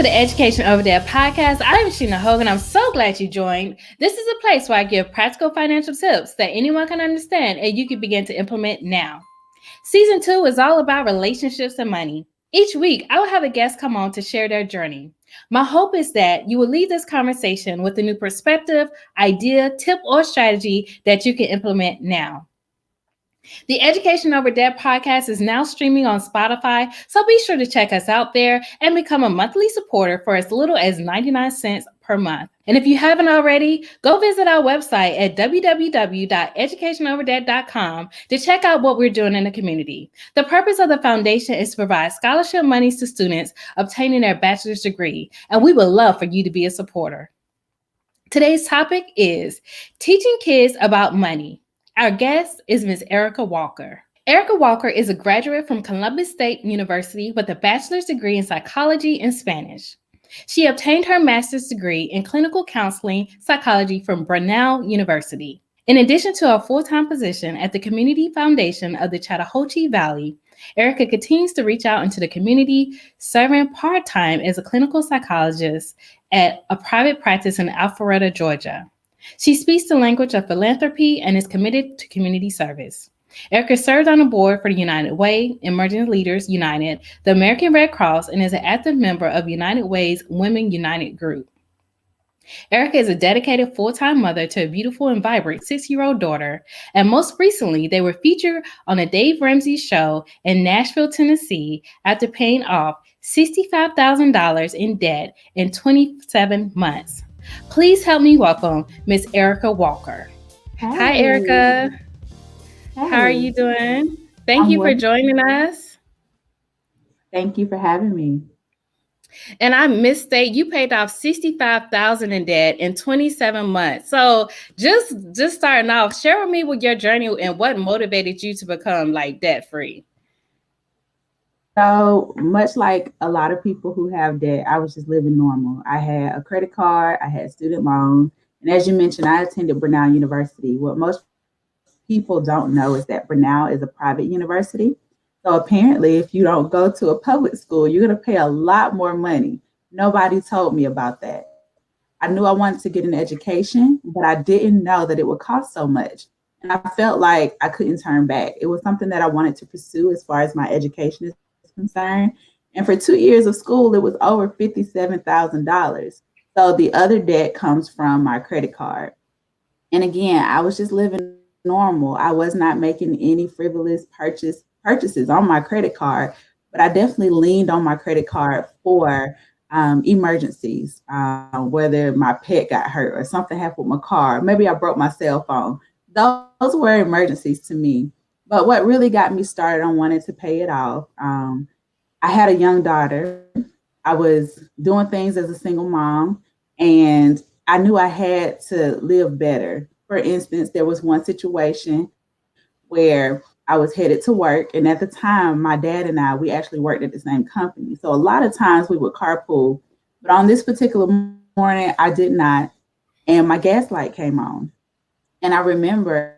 to the Education Over There podcast. I'm Sheena Hogan. I'm so glad you joined. This is a place where I give practical financial tips that anyone can understand and you can begin to implement now. Season 2 is all about relationships and money. Each week, I will have a guest come on to share their journey. My hope is that you will leave this conversation with a new perspective, idea, tip, or strategy that you can implement now. The Education Over Debt podcast is now streaming on Spotify, so be sure to check us out there and become a monthly supporter for as little as 99 cents per month. And if you haven't already, go visit our website at www.educationoverdebt.com to check out what we're doing in the community. The purpose of the foundation is to provide scholarship monies to students obtaining their bachelor's degree, and we would love for you to be a supporter. Today's topic is teaching kids about money. Our guest is Ms. Erica Walker. Erica Walker is a graduate from Columbus State University with a bachelor's degree in psychology and Spanish. She obtained her master's degree in clinical counseling psychology from Brunel University. In addition to her full-time position at the Community Foundation of the Chattahoochee Valley, Erica continues to reach out into the community, serving part-time as a clinical psychologist at a private practice in Alpharetta, Georgia. She speaks the language of philanthropy and is committed to community service. Erica served on the board for the United Way, Emerging Leaders United, the American Red Cross, and is an active member of United Way's Women United group. Erica is a dedicated full-time mother to a beautiful and vibrant 6-year-old daughter, and most recently, they were featured on the Dave Ramsey Show in Nashville, Tennessee, after paying off $65,000 in debt in 27 months. Please help me welcome Miss Erica Walker. Hey. Hi, Erica. Hey. How are you doing? Thank you for joining us. Thank you for having me. And I misstate, you paid off $65,000 in debt in 27 months. So just starting off, share with me with your journey and what motivated you to become debt free. So much like a lot of people who have debt, I was just living normal. I had a credit card, I had student loans, and as you mentioned, I attended Brunel University. What most people don't know is that Brunel is a private university. So apparently, if you don't go to a public school, you're going to pay a lot more money. Nobody told me about that. I knew I wanted to get an education, but I didn't know that it would cost so much. And I felt like I couldn't turn back. It was something that I wanted to pursue as far as my education is concerned. And for 2 years of school, it was over $57,000. So the other debt comes from my credit card. And again, I was just living normal. I was not making any frivolous purchases on my credit card, but I definitely leaned on my credit card for emergencies, whether my pet got hurt or something happened with my car. Maybe I broke my cell phone. Those were emergencies to me. But what really got me started on wanting to pay it off, I had a young daughter. I was doing things as a single mom, and I knew I had to live better. For instance, there was one situation where I was headed to work, and at the time, my dad and we actually worked at the same company. So a lot of times we would carpool, but on this particular morning, I did not, and my gas light came on. And I remember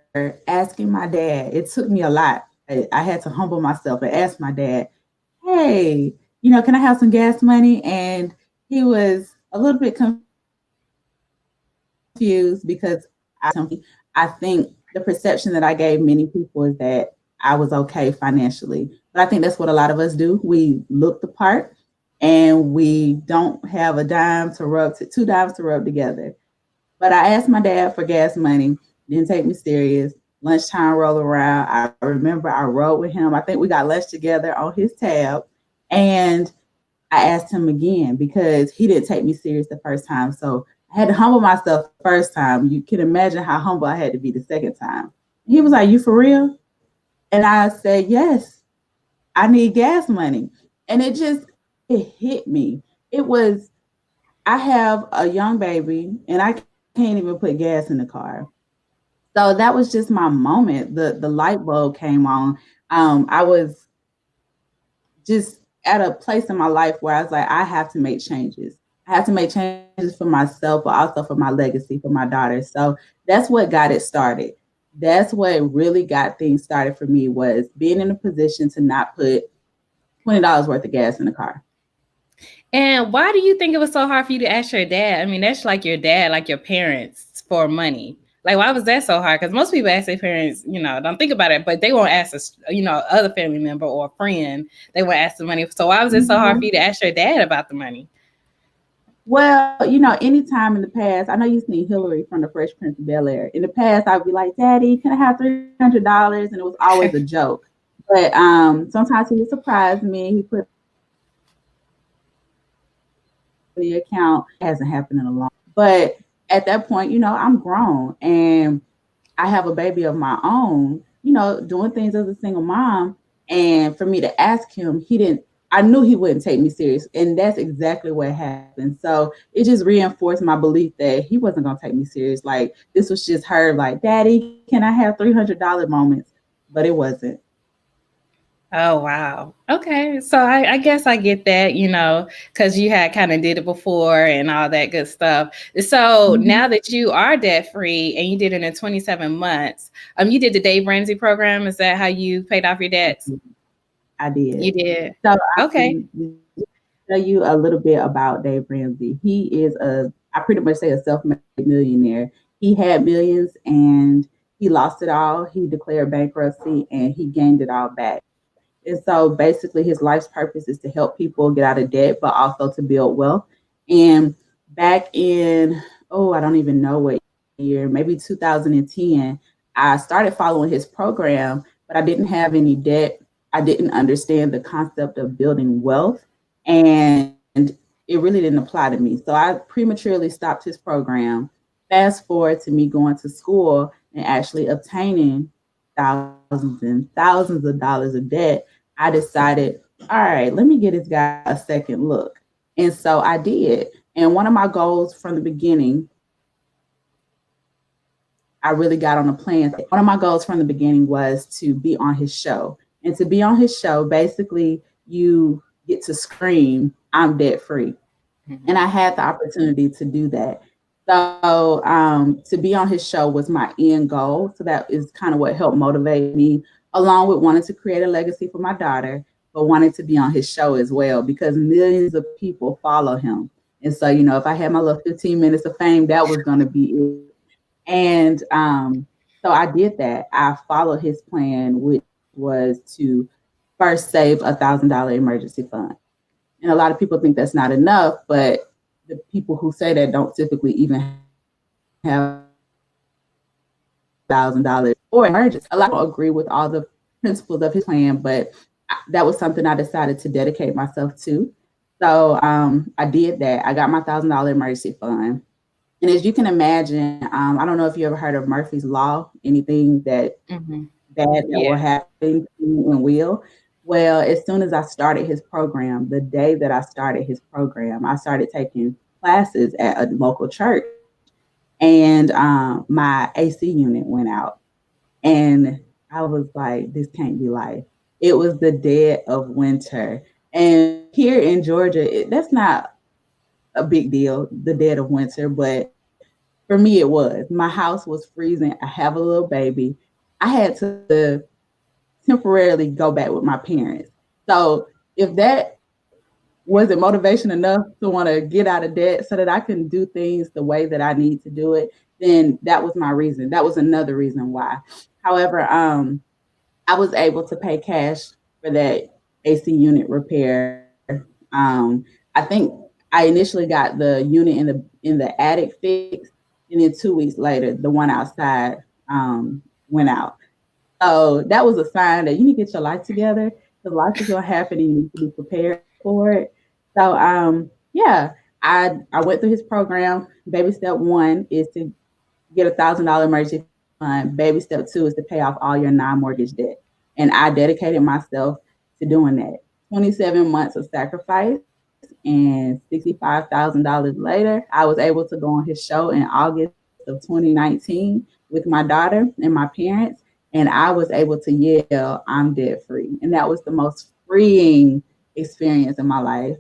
asking my dad, it took me a lot. I had to humble myself and ask my dad, hey, can I have some gas money? And he was a little bit confused because I think the perception that I gave many people is that I was okay financially. But I think that's what a lot of us do. We look the part and we don't have two dimes to rub together. But I asked my dad for gas money, didn't take me serious. Lunchtime roll around. I remember I rode with him. I think we got lunch together on his tab. And I asked him again because he didn't take me serious the first time. So I had to humble myself the first time. You can imagine how humble I had to be the second time. He was like, you for real? And I said, yes, I need gas money. And it hit me. I have a young baby and I can't even put gas in the car. So that was just my moment. The light bulb came on. I was just at a place in my life where I was like, I have to make changes. I have to make changes for myself, but also for my legacy, for my daughter. So that's what got it started. That's what really got things started for me, was being in a position to not put $20 worth of gas in the car. And why do you think it was so hard for you to ask your dad? I mean, that's like your dad, like your parents for money. Like, why was that so hard? Because most people ask their parents, don't think about it, but they won't ask us, other family member or a friend. They won't ask the money. So why was it so hard for you to ask your dad about the money? Well, anytime in the past, I know you seen Hillary from the Fresh Prince of Bel-Air. In the past, I'd be like, Daddy, can I have $300? And it was always a joke. But sometimes he would surprise me. He put the account. It hasn't happened in a long. But at that point, I'm grown and I have a baby of my own, doing things as a single mom. And for me to ask him, I knew he wouldn't take me serious. And that's exactly what happened. So it just reinforced my belief that he wasn't going to take me serious. Like, this was just her, like, Daddy, can I have $300 moments? But it wasn't. Oh, wow. Okay. So I guess I get that, because you had kind of did it before and all that good stuff. So Mhm. now that you are debt free and you did it in 27 months, you did the Dave Ramsey program. Is that how you paid off your debts? I did. You did. So Okay. tell you a little bit about Dave Ramsey. He is I pretty much say a self-made millionaire. He had millions and he lost it all. He declared bankruptcy and he gained it all back. And so basically his life's purpose is to help people get out of debt, but also to build wealth. And back in, I don't even know what year, maybe 2010, I started following his program, but I didn't have any debt. I didn't understand the concept of building wealth. And it really didn't apply to me. So I prematurely stopped his program. Fast forward to me going to school and actually obtaining thousands and thousands of dollars of debt. I decided, all right, let me give this guy a second look. And so I did. And one of my goals from the beginning, I really got on a plan. One of my goals from the beginning was to be on his show. And to be on his show, basically, you get to scream, I'm debt free. And I had the opportunity to do that. So to be on his show was my end goal. So that is kind of what helped motivate me, along with wanting to create a legacy for my daughter, but wanting to be on his show as well because millions of people follow him. And so, if I had my little 15 minutes of fame, that was going to be it. And so I did that. I followed his plan, which was to first save $1,000 emergency fund. And a lot of people think that's not enough, but the people who say that don't typically even have $1,000 or emergency. A lot of people agree with all the principles of his plan, but that was something I decided to dedicate myself to. So I did that. I got my $1,000 emergency fund. And as you can imagine, I don't know if you ever heard of Murphy's Law, anything that Mm-hmm. bad that will Yeah. happen and will. Well, as soon as I started his program, the day that I started his program, I started taking classes at a local church, and my AC unit went out, and I was like, "This can't be life." It was the dead of winter, and here in Georgia, that's not a big deal, the dead of winter, but for me, it was. My house was freezing. I have a little baby. I had to temporarily go back with my parents. So if that wasn't motivation enough to want to get out of debt so that I can do things the way that I need to do it, then that was my reason. That was another reason why. However, I was able to pay cash for that AC unit repair. I think I initially got the unit in the attic fixed, and then 2 weeks later, the one outside went out. So that was a sign that you need to get your life together because life is gonna happen and you need to be prepared for it. So yeah, I went through his program. Baby step one is to get $1,000 emergency fund. Baby step two is to pay off all your non-mortgage debt. And I dedicated myself to doing that. 27 months of sacrifice and $65,000 later, I was able to go on his show in August of 2019 with my daughter and my parents. And I was able to yell, I'm debt free. And that was the most freeing experience in my life.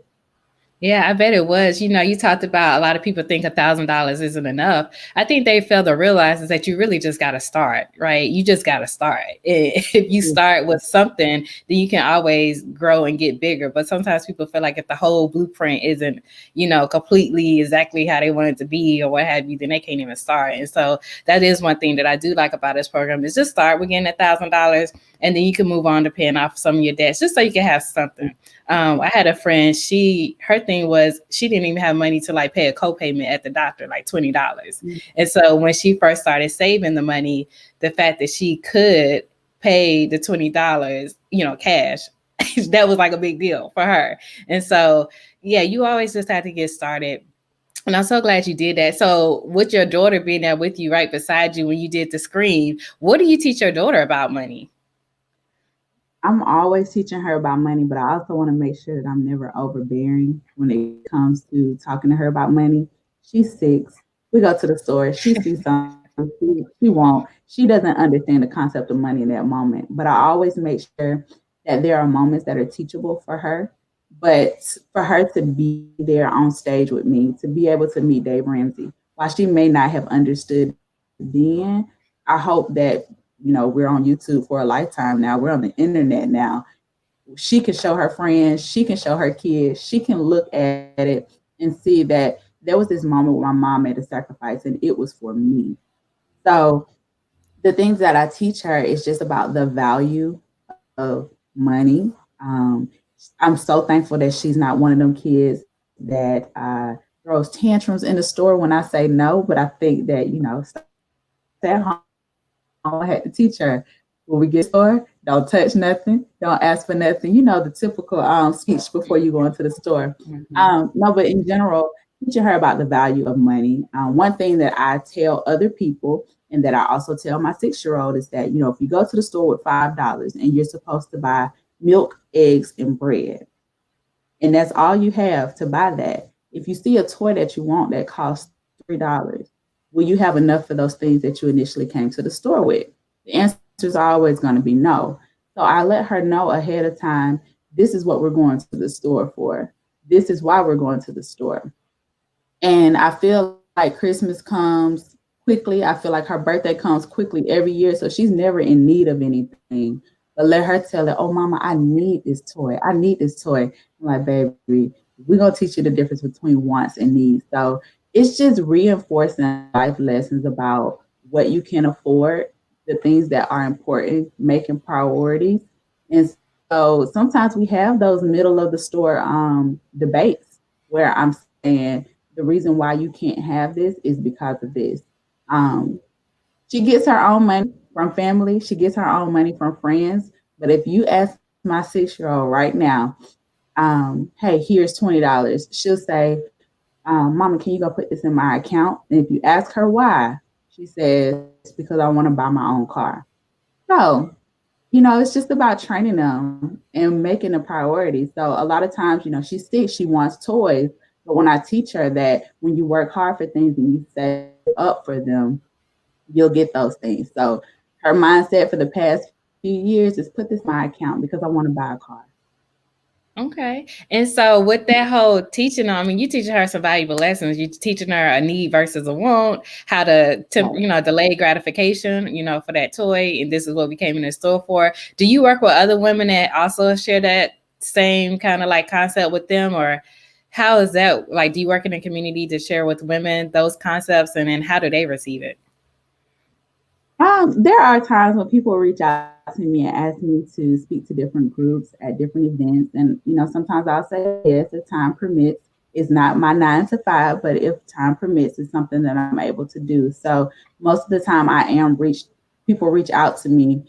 Yeah, I bet it was. You talked about a lot of people think $1,000 isn't enough. I think they fail to realize is that you really just got to start, right? You just got to start. If you start with something, then you can always grow and get bigger. But sometimes people feel like if the whole blueprint isn't, completely exactly how they want it to be or what have you, then they can't even start. And so that is one thing that I do like about this program is just start with getting $1,000, and then you can move on to paying off some of your debts, just so you can have something. I had a friend, her thing was she didn't even have money to like pay a copayment at the doctor, like $20. And so when she first started saving the money, the fact that she could pay the $20, cash, that was like a big deal for her. And so, yeah, you always just have to get started. And I'm so glad you did that. So, with your daughter being there with you right beside you when you did the screen, what do you teach your daughter about money? I'm always teaching her about money, but I also want to make sure that I'm never overbearing when it comes to talking to her about money. She's 6. We go to the store. She sees something she won't. She doesn't understand the concept of money in that moment. But I always make sure that there are moments that are teachable for her. But for her to be there on stage with me, to be able to meet Dave Ramsey, while she may not have understood then, I hope that we're on YouTube for a lifetime now. We're on the internet now. She can show her friends, she can show her kids, she can look at it and see that there was this moment where my mom made a sacrifice and it was for me. So the things that I teach her is just about the value of money. Um, I'm so thankful that she's not one of them kids that throws tantrums in the store when I say no, but I think that, stay at home. I had to teach her when we get to the store, don't touch nothing, don't ask for nothing. The typical speech before you go into the store. No, but in general, teaching her about the value of money. One thing that I tell other people and that I also tell my 6-year-old is that, if you go to the store with $5 and you're supposed to buy milk, eggs, and bread, and that's all you have to buy that. If you see a toy that you want that costs $3, will you have enough for those things that you initially came to the store with? The answer is always going to be no. So I let her know ahead of time, this is what we're going to the store for. This is why we're going to the store. And I feel like Christmas comes quickly. I feel like her birthday comes quickly every year. So she's never in need of anything. But let her tell her, oh, mama, I need this toy. I need this toy. I'm like, baby, we're going to teach you the difference between wants and needs. So it's just reinforcing life lessons about what you can afford, the things that are important, making priorities. And so sometimes we have those middle of the store debates where I'm saying, the reason why you can't have this is because of this. Um, she gets her own money from family. She gets her own money from friends. But if you ask my 6-year-old right now, hey, here's $20, she'll say, Mama, can you go put this in my account? And if you ask her why, she says, because I want to buy my own car. So it's just about training them and making a priority. So a lot of times, she's sick, she wants toys. But when I teach her that when you work hard for things and you save up for them, you'll get those things. So her mindset for the past few years is put this in my account because I want to buy a car. Okay. And so with that whole teaching, I mean, you teaching her some valuable lessons. You teaching her a need versus a want, how to delay gratification, for that toy. And this is what we came in the store for. Do you work with other women that also share that same kind of like concept with them? Or how is that? Like, do you work in a community to share with women those concepts, and then how do they receive it? There are times when people reach out to me and ask me to speak to different groups at different events. And, sometimes I'll say yes if time permits. It's not my 9 to 5, but if time permits, it's something that I'm able to do. So most of the time people reach out to me.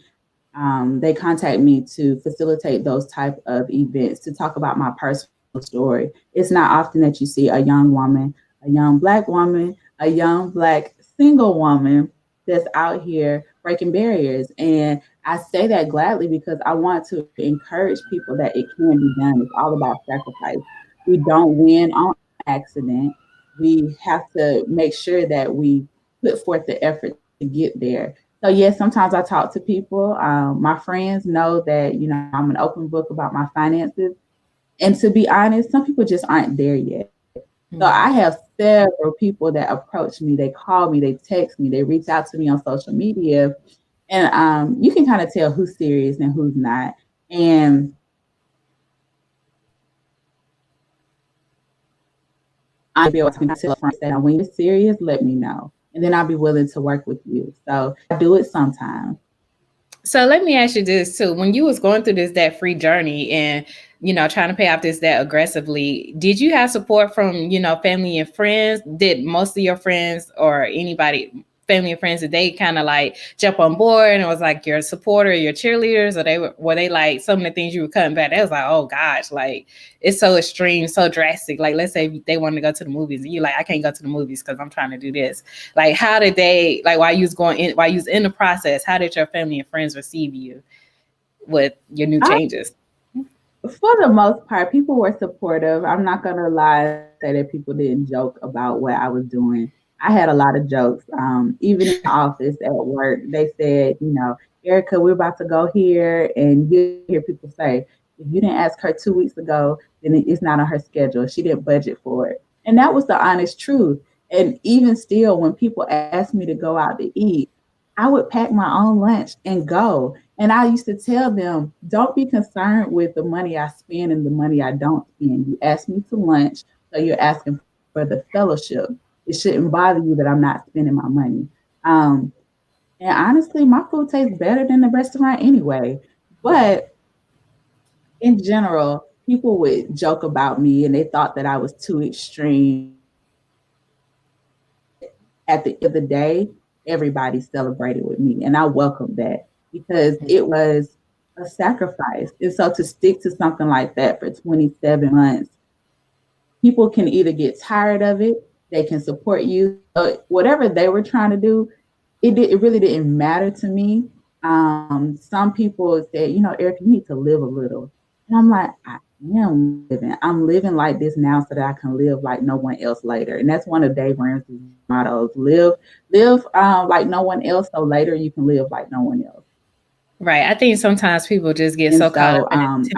They contact me to facilitate those type of events to talk about my personal story. It's not often that you see a young woman, a young Black woman, a young Black single woman that's out here breaking barriers. And I say that gladly because I want to encourage people that it can be done. It's all about sacrifice. We don't win on accident. We have to make sure that we put forth the effort to get there. So yes, sometimes I talk to people. My friends know that I'm an open book about my finances. And to be honest, some people just aren't there yet. So I Mm. have several people that approach me, they call me, they text me, they reach out to me on social media, and you can kind of tell who's serious and who's not. And I'll be able to tell friends that when you're serious, let me know, and then I'll be willing to work with you. So I do it sometimes. So let me ask you this too. When you was going through this debt free journey and trying to pay off this debt aggressively, did you have support from, family and friends? Did most of your friends or anybody, family and friends, did they kind of like jump on board and it was like your supporter, your cheerleaders, or were they like some of the things you were cutting back? They was like, oh gosh, like it's so extreme, so drastic. Like let's say they wanted to go to the movies and you like, I can't go to the movies because I'm trying to do this. Like how did they, like while you was in the process, how did your family and friends receive you with your new I, changes? for the most part, people were supportive. I'm not gonna lie and say that people didn't joke about what I was doing. I had a lot of jokes. Even in the office at work, they said, Erica, we're about to go here, and you hear people say, if you didn't ask her 2 weeks ago, then it's not on her schedule. She didn't budget for it, and that was the honest truth. And even still, when people ask me to go out to eat, I would pack my own lunch and go. And I used to tell them, don't be concerned with the money I spend and the money I don't spend. You asked me to lunch, so you're asking for the fellowship. It shouldn't bother you that I'm not spending my money. Um, and honestly, my food tastes better than the restaurant anyway. But in general, people would joke about me and they thought that I was too extreme. But at the end of the day, everybody celebrated with me. And I welcomed that because it was a sacrifice. And so to stick to something like that for 27 months, people can either get tired of it, they can support you. Whatever they were trying to do, it really didn't matter to me. Some people said, Eric, you need to live a little. And I'm like, I am living. I'm living like this now so that I can live like no one else later. And that's one of Dave Ramsey's mottos. Live like no one else, so later you can live like no one else. Right. I think sometimes people just get And so caught up so in it.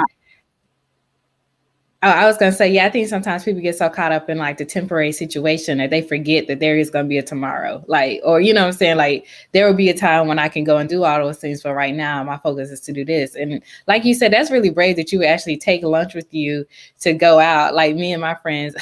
Oh, I was gonna say, yeah, I think sometimes people get so caught up in like the temporary situation that they forget that there is gonna be a tomorrow. Like, or you know what I'm saying? Like there will be a time when I can go and do all those things, but right now my focus is to do this. And like you said, that's really brave that you would actually take lunch with you to go out. Like me and my friends,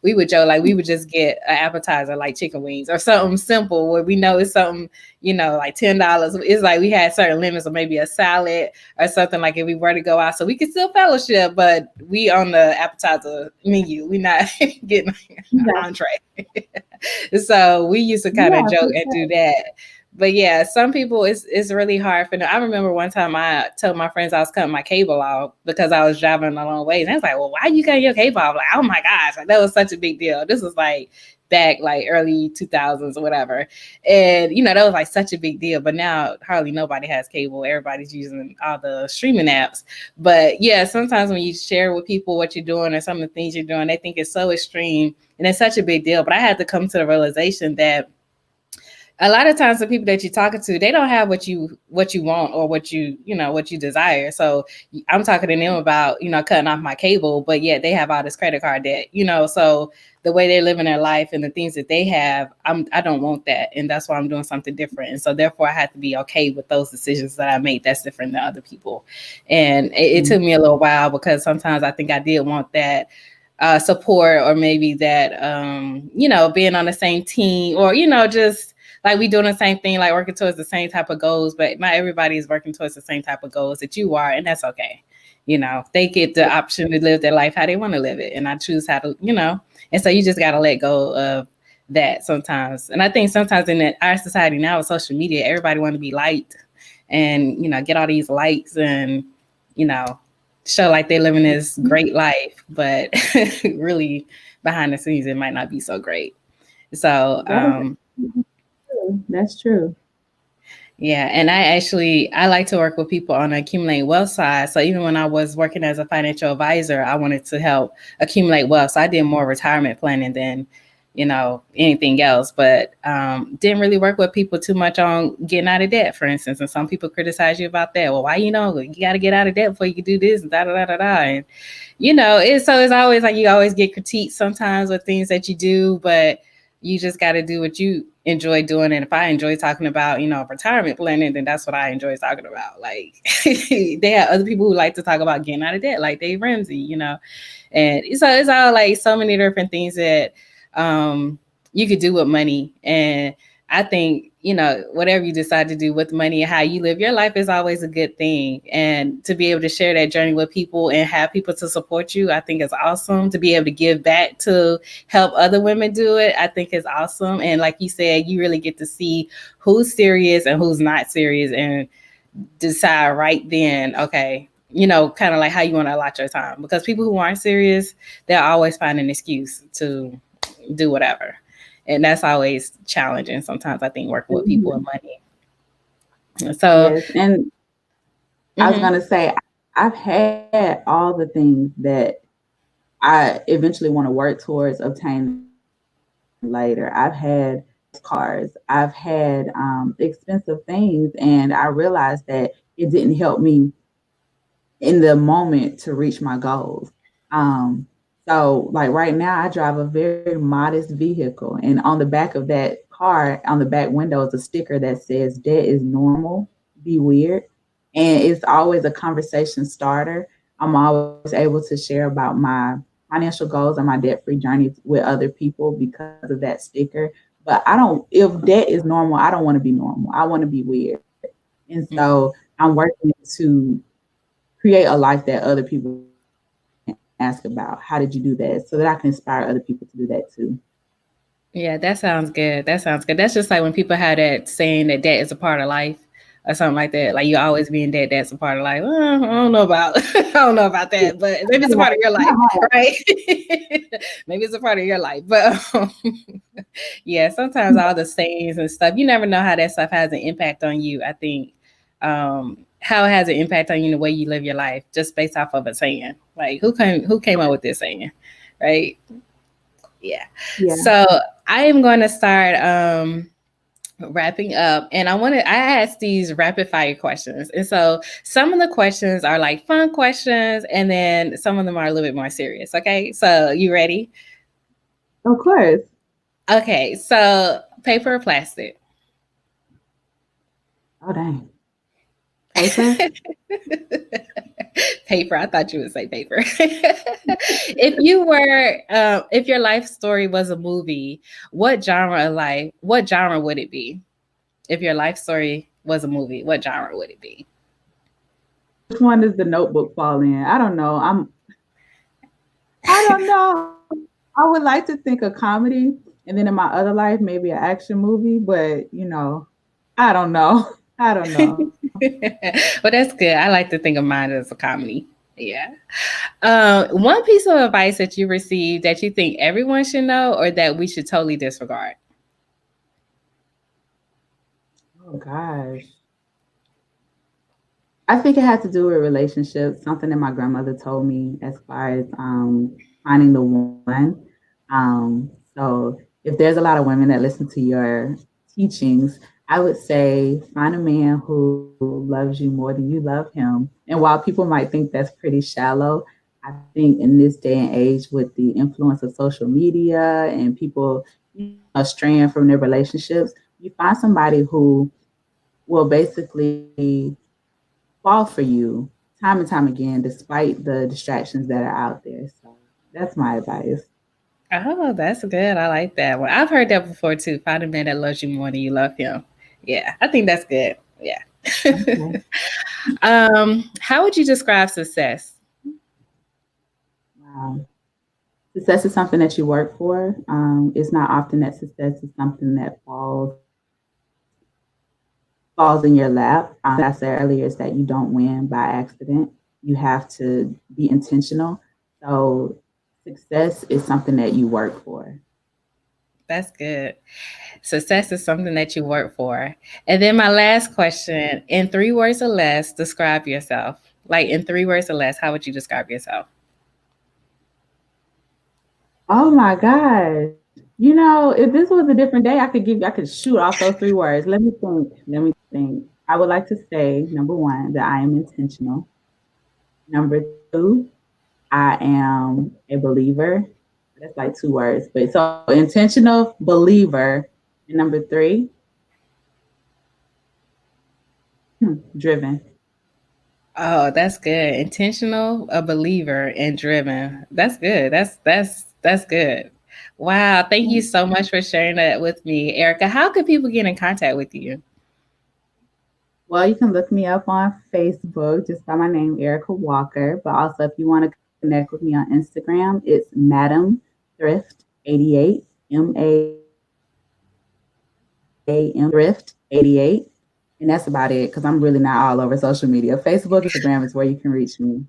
we would joke, like we would just get an appetizer like chicken wings or something simple where we know it's something, like $10. It's like we had certain limits or maybe a salad or something like if we were to go out. So we could still fellowship, but we on the appetizer menu. We not getting an yeah, entree. So we used to kind of yeah, joke for and do sure. that. But yeah, some people it's really hard for them. I remember one time I told my friends I was cutting my cable off because I was driving a long ways. And I was like, well, why you cutting your cable off? Like, oh my gosh, like that was such a big deal. This was like back like early 2000s or whatever. And that was like such a big deal. But now hardly nobody has cable. Everybody's using all the streaming apps. But yeah, sometimes when you share with people what you're doing or some of the things you're doing, they think it's so extreme and it's such a big deal. But I had to come to the realization that a lot of times the people that you're talking to, they don't have what you want or what you desire. So I'm talking to them about cutting off my cable, but yet they have all this credit card debt. So the way they're living their life and the things that they have, I don't want that, and that's why I'm doing something different. And so therefore I had to be okay with those decisions that I made that's different than other people. And it took me a little while because sometimes I think I did want that support, or maybe that being on the same team, or just like we doing the same thing, like working towards the same type of goals, but not everybody is working towards the same type of goals that you are, and that's okay. They get the option to live their life how they want to live it, and I choose how to, and so you just got to let go of that sometimes. And I think sometimes in our society now with social media, everybody want to be liked and get all these likes and you know show like they're living this great life, but really behind the scenes it might not be so great. So That is true. That's true. yeah, and I like to work with people on the accumulating wealth side. So even when I was working as a financial advisor, I wanted to help accumulate wealth. So I did more retirement planning than anything else, but didn't really work with people too much on getting out of debt, for instance. And some people criticize you about that. Well, why, you got to get out of debt before you can do this, and da da da da da. And it's always like you always get critiqued sometimes with things that you do, but you just got to do what you enjoy doing. And if I enjoy talking about, retirement planning, then that's what I enjoy talking about. Like they have other people who like to talk about getting out of debt, like Dave Ramsey. And so it's all like so many different things that you could do with money. And I think, whatever you decide to do with money and how you live your life is always a good thing. And to be able to share that journey with people and have people to support you, I think is awesome. To be able to give back to help other women do it, I think is awesome. And like you said, you really get to see who's serious and who's not serious and decide right then, okay, kind of like how you want to allot your time. Because people who aren't serious, they'll always find an excuse to do whatever. And that's always challenging sometimes, I think, working with people and money. So, Yes, and I was gonna say I've had all the things that I eventually want to work towards obtaining later. I've had cars, I've had expensive things, and I realized that it didn't help me in the moment to reach my goals. Um, so, like right now, I drive a very modest vehicle, and on the back of that car, on the back window, is a sticker that says "Debt is normal, be weird," and it's always a conversation starter. I'm always able to share about my financial goals and my debt-free journey with other people because of that sticker. But I don't. If debt is normal, I don't want to be normal. I want to be weird, and so I'm working to create a life that other people ask about. How did you do that? So that I can inspire other people to do that too. Yeah, that sounds good. That sounds good. That's just like when people have that saying that debt is a part of life or something like that. Like you always be in debt, that's a part of life. I don't know about I don't know about that, but maybe it's a part of your life, right? Maybe it's a part of your life. But yeah, sometimes all the sayings and stuff, you never know how that stuff has an impact on you. I think how it has an impact on you in the way you live your life just based off of a saying. Like who came up with this saying, right? Yeah. Yeah. So I am going to start wrapping up, and I ask these rapid fire questions. And so some of the questions are like fun questions, and then some of them are a little bit more serious. Okay. So you ready? Of course. Okay. So paper or plastic? Oh dang. Paper? Paper. I thought you would say paper. If your life story was a movie, what genre would it be? If your life story was a movie, what genre would it be? Which one does the notebook fall in? I don't know. I don't know. I would like to think a comedy and then in my other life maybe an action movie, but I don't know. I don't know. Well, that's good. I like to think of mine as a comedy. Yeah. One piece of advice that you received that you think everyone should know or that we should totally disregard. Oh gosh. I think it had to do with relationships, something that my grandmother told me as far as finding the one. So if there's a lot of women that listen to your teachings, I would say find a man who loves you more than you love him. And while people might think that's pretty shallow, I think in this day and age with the influence of social media and people straying from their relationships, you find somebody who will basically fall for you time and time again, despite the distractions that are out there. So that's my advice. Oh, that's good. I like that one. I've heard that before too. Find a man that loves you more than you love him. Yeah, I think that's good. Yeah. Okay. How would you describe success? Wow. Success is something that you work for. It's not often that success is something that falls in your lap. I said earlier is that you don't win by accident. You have to be intentional. So success is something that you work for. That's good. Success is something that you work for. And then my last question, in 3 words or less, describe yourself. Like in 3 words or less, how would you describe yourself? Oh my gosh. If this was a different day, I could shoot off those three words. Let me think. Let me think. I would like to say, number one, that I am intentional. Number two, I am a believer. That's like two words, but so intentional believer. And number three, driven. Oh, that's good. Intentional, a believer, and driven. That's good. That's good. Wow. Thank you so much for sharing that with me, Erica. How could people get in contact with you? Well, you can look me up on Facebook just by my name, Erica Walker. But also, if you want to connect with me on Instagram, it's Madam Thrift 88, Thrift 88. And that's about it because I'm really not all over social media. Facebook, Instagram is where you can reach me.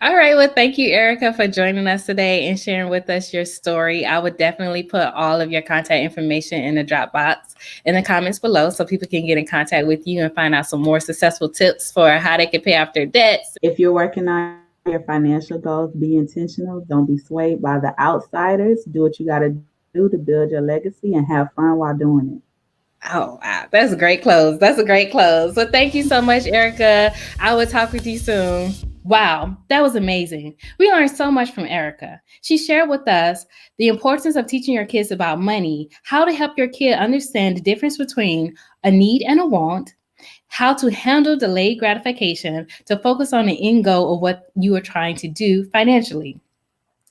All right. Well, thank you, Erica, for joining us today and sharing with us your story. I would definitely put all of your contact information in the drop box in the comments below so people can get in contact with you and find out some more successful tips for how they can pay off their debts. If you're working on your financial goals, be intentional. Don't be swayed by the outsiders. Do what you got to do to build your legacy and have fun while doing it. Oh, wow. That's a great close. That's a great close. So thank you so much, Erica. I will talk with you soon. Wow, that was amazing. We learned so much from Erica. She shared with us the importance of teaching your kids about money, how to help your kid understand the difference between a need and a want, how to handle delayed gratification to focus on the end goal of what you are trying to do financially.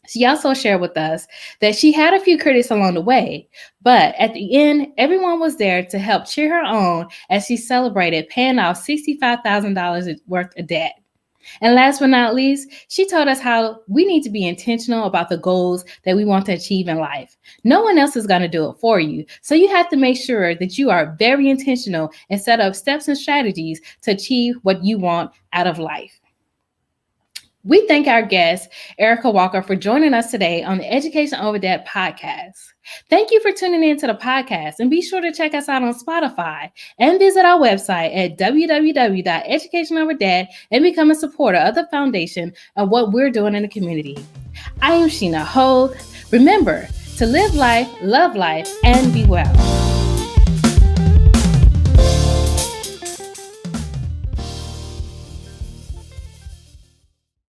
She also shared with us that she had a few critics along the way, but at the end, everyone was there to help cheer her on as she celebrated paying off $65,000 worth of debt. And last but not least, she told us how we need to be intentional about the goals that we want to achieve in life. No one else is going to do it for you. So you have to make sure that you are very intentional and set up steps and strategies to achieve what you want out of life. We thank our guest, Erica Walker, for joining us today on the Education Over Debt podcast. Thank you for tuning in to the podcast, and be sure to check us out on Spotify and visit our website at www.educationoverdebt and become a supporter of the foundation of what we're doing in the community. I am Sheena Hogue. Remember to live life, love life, and be well.